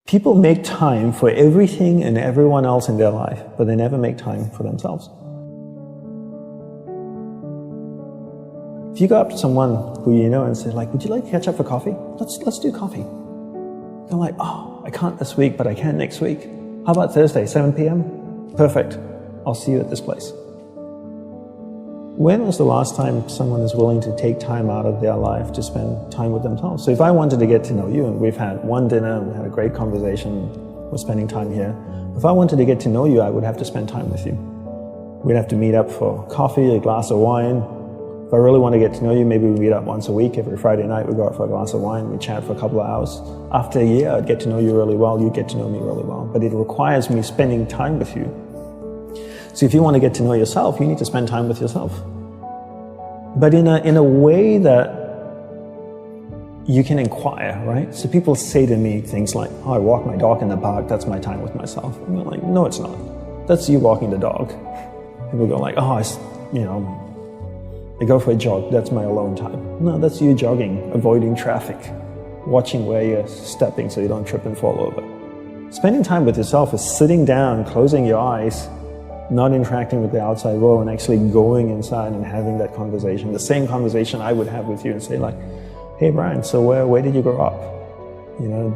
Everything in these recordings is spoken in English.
People make time for everything and everyone else in their life, but they never make time for themselves. If you go up to someone who you know and say, like, would you like to catch up for coffee? Let's do coffee. They're like, oh, I can't this week, but I can next week. How about Thursday, 7 p.m.? Perfect. I'll see you at this place. When was the last time someone is willing to take time out of their life to spend time with themselves? So if I wanted to get to know you, and we've had one dinner and we had a great conversation, we're spending time here. If I wanted to get to know you, I would have to spend time with you. We'd have to meet up for coffee, a glass of wine. If I really want to get to know you, maybe we meet up once a week. Every Friday night we go out for a glass of wine, we chat for a couple of hours. After a year, I'd get to know you really well, you'd get to know me really well. But it requires me spending time with you. So if you want to get to know yourself, you need to spend time with yourself. But in a way that you can inquire, right? So people say to me things like, oh, I walk my dog in the park, that's my time with myself. And I'm like, no, it's not. That's you walking the dog. People go like, oh, I go for a jog, that's my alone time. No, that's you jogging, avoiding traffic, watching where you're stepping so you don't trip and fall over. Spending time with yourself is sitting down, closing your eyes, not interacting with the outside world, and actually going inside and having that conversation. The same conversation I would have with you and say like, hey Brian, so where did you grow up? You know,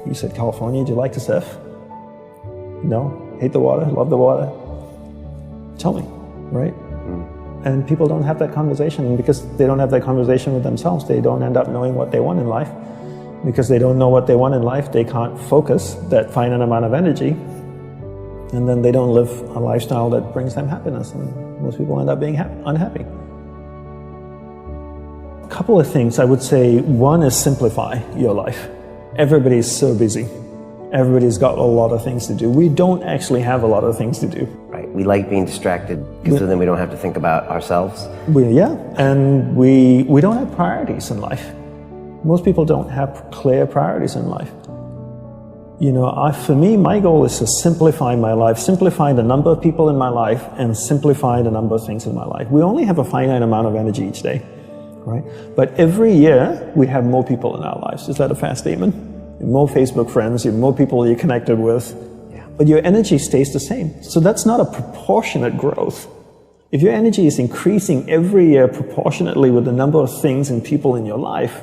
you said California, do you like to surf? No? Hate the water? Love the water? Tell me, right? And people don't have that conversation, and because they don't have that conversation with themselves, they don't end up knowing what they want in life. Because they don't know what they want in life, they can't focus that finite amount of energy, and then they don't live a lifestyle that brings them happiness, and most people end up being unhappy. A couple of things I would say. One is simplify your life. Everybody's so busy. Everybody's got a lot of things to do. We don't actually have a lot of things to do. Right. We like being distracted because then we don't have to think about ourselves. And we don't have priorities in life. Most people don't have clear priorities in life. You know, for me, my goal is to simplify my life, simplify the number of people in my life, and simplify the number of things in my life. We only have a finite amount of energy each day, right? But every year, we have more people in our lives. Is that a fair statement? More Facebook friends, more people you're connected with, but your energy stays the same. So that's not a proportionate growth. If your energy is increasing every year proportionately with the number of things and people in your life,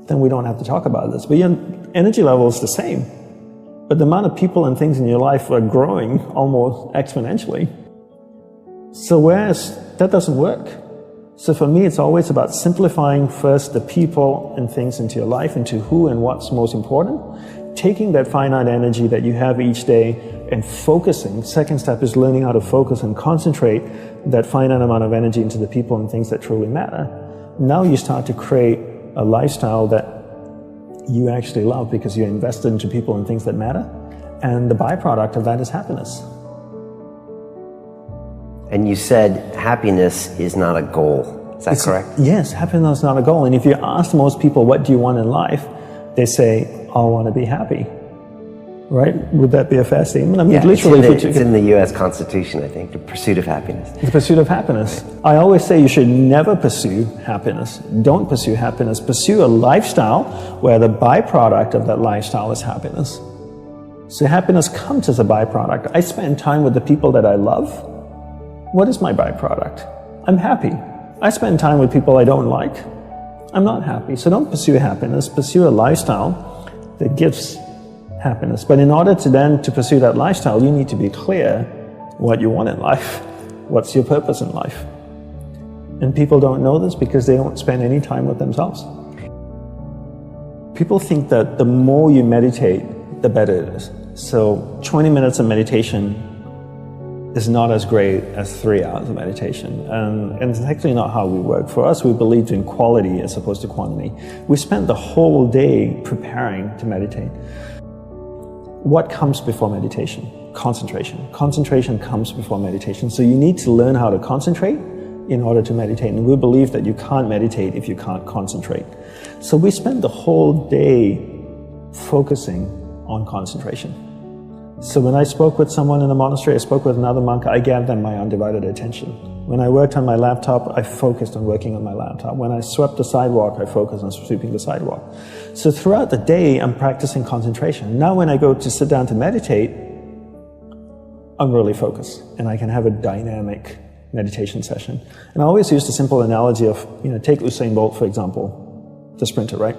then we don't have to talk about this. But your energy level is the same. But the amount of people and things in your life are growing almost exponentially. So whereas that doesn't work. So for me, it's always about simplifying first the people and things into your life, into who and what's most important, taking that finite energy that you have each day and focusing. Second step is learning how to focus and concentrate that finite amount of energy into the people and things that truly matter. Now you start to create a lifestyle that you actually love because you're invested into people and things that matter, and the byproduct of that is happiness. And you said happiness is not a goal. Is that correct? Yes, happiness is not a goal. And if you ask most people, what do you want in life? They say, I want to be happy. Right? Would that be a fair statement? I mean, literally, it's in the U.S. Constitution, I think, the pursuit of happiness. The pursuit of happiness. I always say you should never pursue happiness. Don't pursue happiness. Pursue a lifestyle where the byproduct of that lifestyle is happiness. So happiness comes as a byproduct. I spend time with the people that I love. What is my byproduct? I'm happy. I spend time with people I don't like. I'm not happy. So don't pursue happiness. Pursue a lifestyle that gives happiness. But in order to pursue that lifestyle, you need to be clear what you want in life. What's your purpose in life? And people don't know this because they don't spend any time with themselves. People think that the more you meditate, the better it is. So 20 minutes of meditation is not as great as 3 hours of meditation. And it's actually not how we work. For us, we believe in quality as opposed to quantity. We spend the whole day preparing to meditate. What comes before meditation? Concentration. Concentration comes before meditation. So you need to learn how to concentrate in order to meditate. And we believe that you can't meditate if you can't concentrate. So we spend the whole day focusing on concentration. So when I spoke with someone in the monastery, I spoke with another monk, I gave them my undivided attention. When I worked on my laptop, I focused on working on my laptop. When I swept the sidewalk, I focused on sweeping the sidewalk. So throughout the day, I'm practicing concentration. Now when I go to sit down to meditate, I'm really focused, and I can have a dynamic meditation session. And I always use the simple analogy of, take Usain Bolt, for example, the sprinter, right?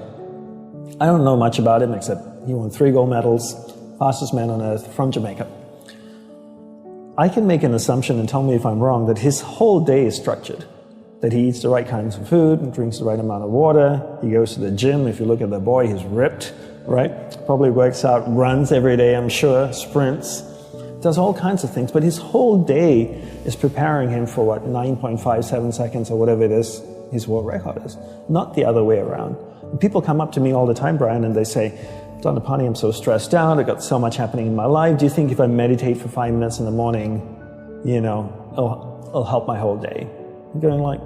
I don't know much about him except he won 3 gold medals, fastest man on earth from Jamaica. I can make an assumption, and tell me if I'm wrong, that his whole day is structured. That he eats the right kinds of food and drinks the right amount of water. He goes to the gym. If you look at the boy, he's ripped, right? Probably works out, runs every day, I'm sure, sprints, does all kinds of things. But his whole day is preparing him for 9.57 seconds or whatever it is his world record is, not the other way around. And people come up to me all the time, Brian, and they say, Dhanapani, I'm so stressed out, I've got so much happening in my life. Do you think if I meditate for 5 minutes in the morning, it'll help my whole day? I'm going like,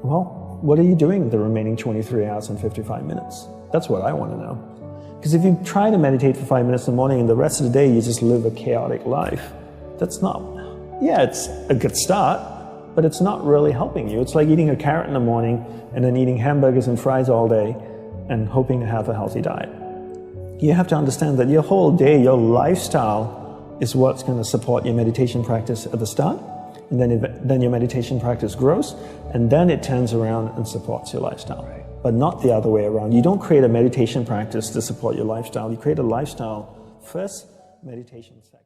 well, what are you doing the remaining 23 hours and 55 minutes? That's what I want to know. Because if you try to meditate for 5 minutes in the morning and the rest of the day you just live a chaotic life, that's not, it's a good start, but it's not really helping you. It's like eating a carrot in the morning and then eating hamburgers and fries all day and hoping to have a healthy diet. You have to understand that your whole day, your lifestyle is what's going to support your meditation practice at the start, and then your meditation practice grows, and then it turns around and supports your lifestyle. Right. But not the other way around. You don't create a meditation practice to support your lifestyle. You create a lifestyle first, meditation second.